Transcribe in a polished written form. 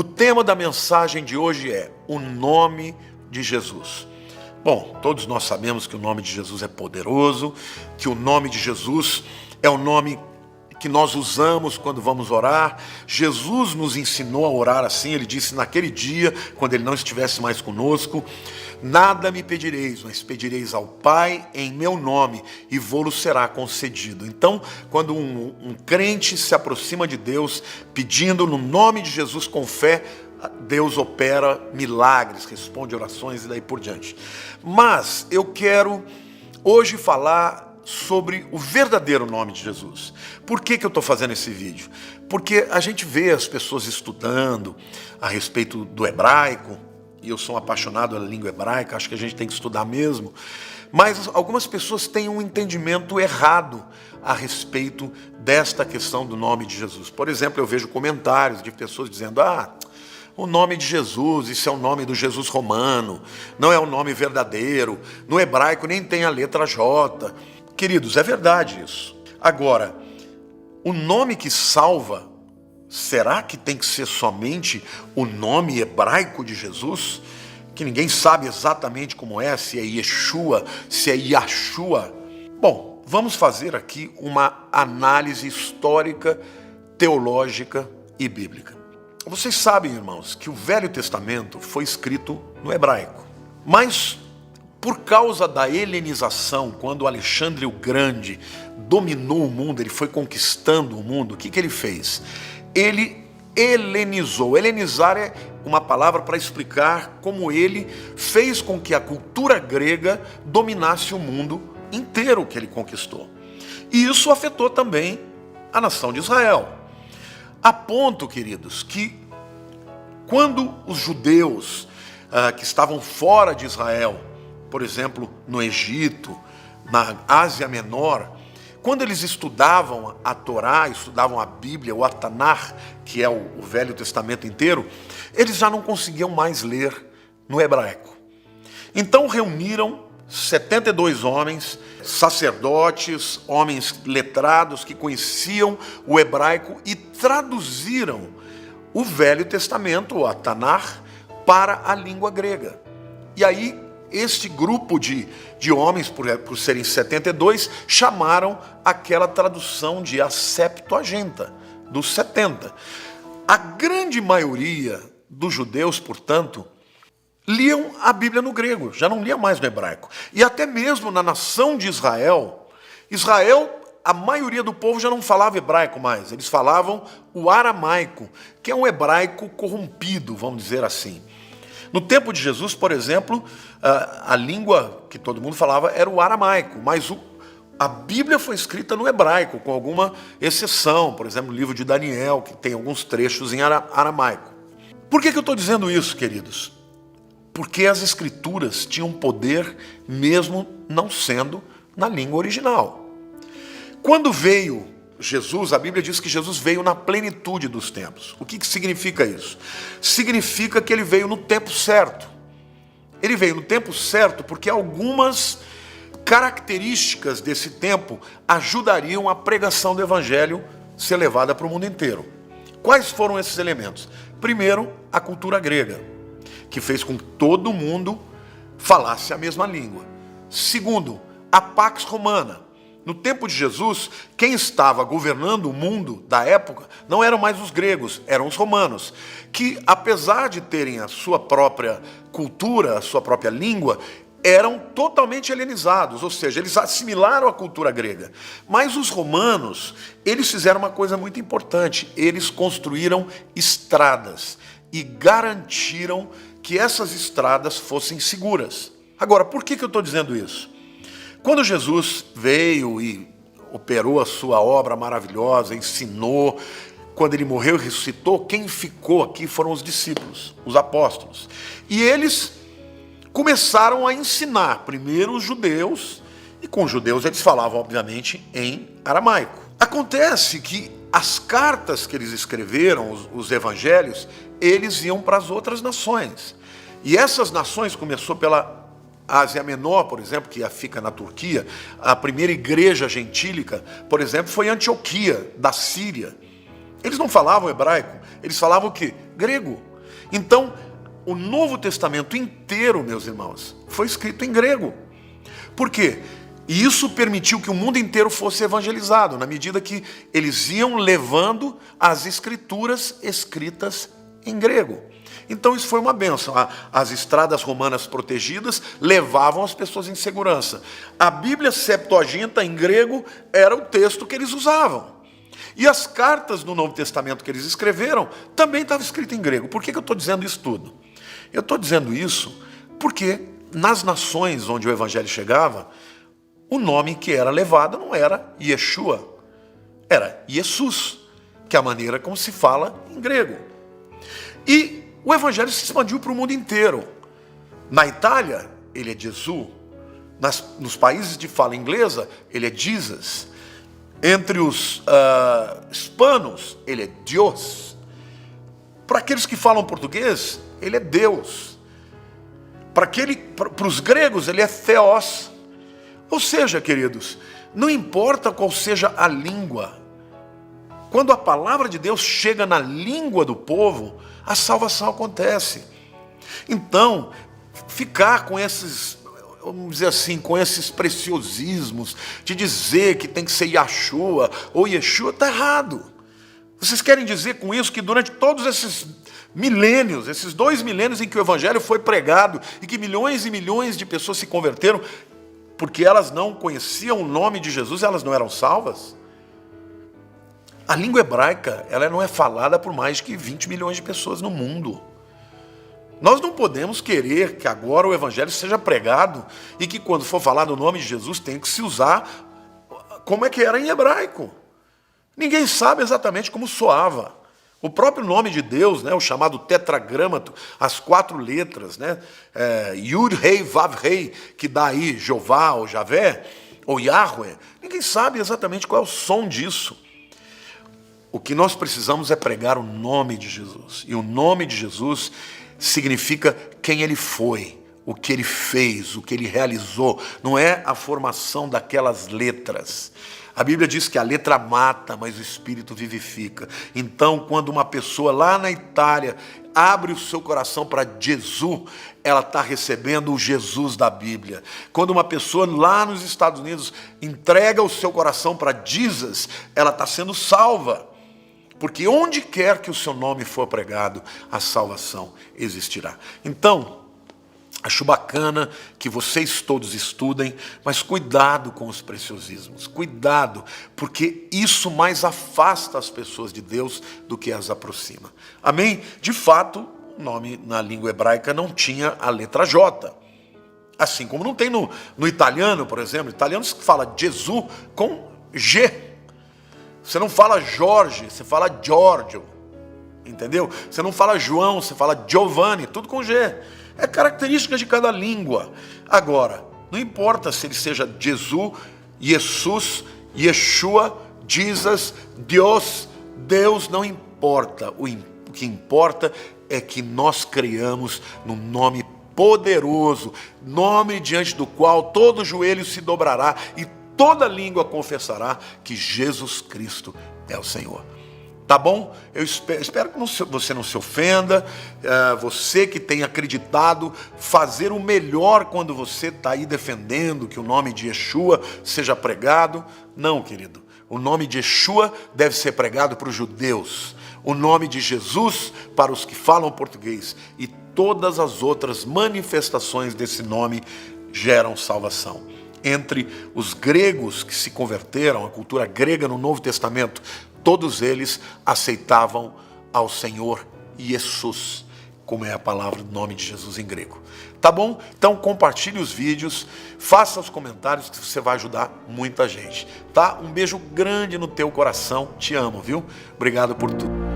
O tema da mensagem de hoje é o nome de Jesus. Bom, todos nós sabemos que o nome de Jesus é poderoso, que o nome de Jesus é o nome que nós usamos quando vamos orar. Jesus nos ensinou a orar assim, ele disse naquele dia, quando ele não estivesse mais conosco: nada me pedireis, mas pedireis ao Pai em meu nome, e vô-lo será concedido. Então, quando um crente se aproxima de Deus, pedindo no nome de Jesus com fé, Deus opera milagres, responde orações e daí por diante. Mas eu quero hoje falar sobre o verdadeiro nome de Jesus. Por que eu estou fazendo esse vídeo? Porque a gente vê as pessoas estudando a respeito do hebraico, e eu sou um apaixonado pela língua hebraica, acho que a gente tem que estudar mesmo, mas algumas pessoas têm um entendimento errado a respeito desta questão do nome de Jesus. Por exemplo, eu vejo comentários de pessoas dizendo: o nome de Jesus, isso é o nome do Jesus romano, não é o nome verdadeiro, no hebraico nem tem a letra J. Queridos, é verdade isso. Agora, o nome que salva, será que tem que ser somente o nome hebraico de Jesus? Que ninguém sabe exatamente como é, se é Yeshua, se é Yahshua. Bom, vamos fazer aqui uma análise histórica, teológica e bíblica. Vocês sabem, irmãos, que o Velho Testamento foi escrito no hebraico. Mas, por causa da helenização, quando Alexandre o Grande dominou o mundo, ele foi conquistando o mundo, o que ele fez? Ele helenizou. Helenizar é uma palavra para explicar como ele fez com que a cultura grega dominasse o mundo inteiro que ele conquistou. E isso afetou também a nação de Israel. A ponto, queridos, que quando os judeus que estavam fora de Israel, por exemplo, no Egito, na Ásia Menor, quando eles estudavam a Torá, estudavam a Bíblia, o Atanar, que é o Velho Testamento inteiro, eles já não conseguiam mais ler no hebraico. Então reuniram 72 homens, sacerdotes, homens letrados que conheciam o hebraico e traduziram o Velho Testamento, o Atanar, para a língua grega. E aí, este grupo de homens, por serem 72, chamaram aquela tradução de a Septuaginta, dos 70. A grande maioria dos judeus, portanto, liam a Bíblia no grego, já não lia mais no hebraico. E até mesmo na nação de Israel, a maioria do povo já não falava hebraico mais, eles falavam o aramaico, que é um hebraico corrompido, vamos dizer assim. No tempo de Jesus, por exemplo, a língua que todo mundo falava era o aramaico, mas a Bíblia foi escrita no hebraico, com alguma exceção, por exemplo, o livro de Daniel, que tem alguns trechos em aramaico. Por que eu estou dizendo isso, queridos? Porque as escrituras tinham poder mesmo não sendo na língua original. Quando veio Jesus, a Bíblia diz que Jesus veio na plenitude dos tempos. O que significa isso? Significa que ele veio no tempo certo. Ele veio no tempo certo porque algumas características desse tempo ajudariam a pregação do Evangelho ser levada para o mundo inteiro. Quais foram esses elementos? Primeiro, a cultura grega, que fez com que todo mundo falasse a mesma língua. Segundo, a Pax Romana. No tempo de Jesus, quem estava governando o mundo da época não eram mais os gregos, eram os romanos, que apesar de terem a sua própria cultura, a sua própria língua, eram totalmente helenizados, ou seja, eles assimilaram a cultura grega. Mas os romanos, eles fizeram uma coisa muito importante, eles construíram estradas e garantiram que essas estradas fossem seguras. Agora, por que eu estou dizendo isso? Quando Jesus veio e operou a sua obra maravilhosa, ensinou, quando ele morreu e ressuscitou, quem ficou aqui foram os discípulos, os apóstolos. E eles começaram a ensinar, primeiro os judeus, e com os judeus eles falavam, obviamente, em aramaico. Acontece que as cartas que eles escreveram, os evangelhos, eles iam para as outras nações. E essas nações, começou pela Ásia Menor, por exemplo, que fica na Turquia, a primeira igreja gentílica, por exemplo, foi Antioquia, da Síria. Eles não falavam hebraico, eles falavam o quê? Grego. Então, o Novo Testamento inteiro, meus irmãos, foi escrito em grego. Por quê? E isso permitiu que o mundo inteiro fosse evangelizado, na medida que eles iam levando as escrituras escritas em grego. Então isso foi uma bênção. As estradas romanas protegidas levavam as pessoas em segurança. A Bíblia Septuaginta em grego era o texto que eles usavam. E as cartas do Novo Testamento que eles escreveram também estavam escritas em grego. Por que eu estou dizendo isso tudo? Eu estou dizendo isso porque nas nações onde o evangelho chegava, o nome que era levado não era Yeshua, era Jesus, que é a maneira como se fala em grego. E o evangelho se expandiu para o mundo inteiro. Na Itália, ele é Jesus. Nos países de fala inglesa, ele é Jesus. Entre os hispanos, ele é Dios. Para aqueles que falam português, ele é Deus. Para os gregos, ele é Theos. Ou seja, queridos, não importa qual seja a língua, quando a palavra de Deus chega na língua do povo, a salvação acontece. Então, ficar com esses, vamos dizer assim, com esses preciosismos, de dizer que tem que ser Yahshua ou Yeshua, está errado. Vocês querem dizer com isso que durante todos esses milênios, esses 2 milênios em que o evangelho foi pregado e que milhões e milhões de pessoas se converteram, porque elas não conheciam o nome de Jesus, elas não eram salvas? A língua hebraica, ela não é falada por mais que 20 milhões de pessoas no mundo. Nós não podemos querer que agora o evangelho seja pregado e que quando for falar do nome de Jesus tem que se usar como é que era em hebraico. Ninguém sabe exatamente como soava. O próprio nome de Deus, né, o chamado tetragrâmato, as 4 letras, né, Yud, Rei, Vav, Rei, que dá aí Jeová ou Javé, ou Yahweh, ninguém sabe exatamente qual é o som disso. O que nós precisamos é pregar o nome de Jesus. E o nome de Jesus significa quem ele foi, o que ele fez, o que ele realizou. Não é a formação daquelas letras. A Bíblia diz que a letra mata, mas o Espírito vivifica. Então, quando uma pessoa lá na Itália abre o seu coração para Jesus, ela está recebendo o Jesus da Bíblia. Quando uma pessoa lá nos Estados Unidos entrega o seu coração para Jesus, ela está sendo salva. Porque onde quer que o seu nome for pregado, a salvação existirá. Então, acho bacana que vocês todos estudem, mas cuidado com os preciosismos, cuidado, porque isso mais afasta as pessoas de Deus do que as aproxima. Amém? De fato, o nome na língua hebraica não tinha a letra J. Assim como não tem no italiano, por exemplo. O italiano fala Jesus com G. Você não fala Jorge, você fala Giorgio. Entendeu? Você não fala João, você fala Giovanni, tudo com G. É característica de cada língua. Agora, não importa se ele seja Jesus, Yeshua, Jesus, Deus, não importa. O que importa é que nós creamos no nome poderoso, nome diante do qual todo joelho se dobrará e toda língua confessará que Jesus Cristo é o Senhor. Tá bom? Eu espero que você não se ofenda, você que tem acreditado, fazer o melhor quando você está aí defendendo que o nome de Yeshua seja pregado. Não, querido, o nome de Yeshua deve ser pregado para os judeus, o nome de Jesus para os que falam português, e todas as outras manifestações desse nome geram salvação. Entre os gregos que se converteram, a cultura grega no Novo Testamento, todos eles aceitavam ao Senhor Jesus, como é a palavra do nome de Jesus em grego. Tá bom? Então compartilhe os vídeos, faça os comentários que você vai ajudar muita gente. Tá? Um beijo grande no teu coração, te amo, viu? Obrigado por tudo.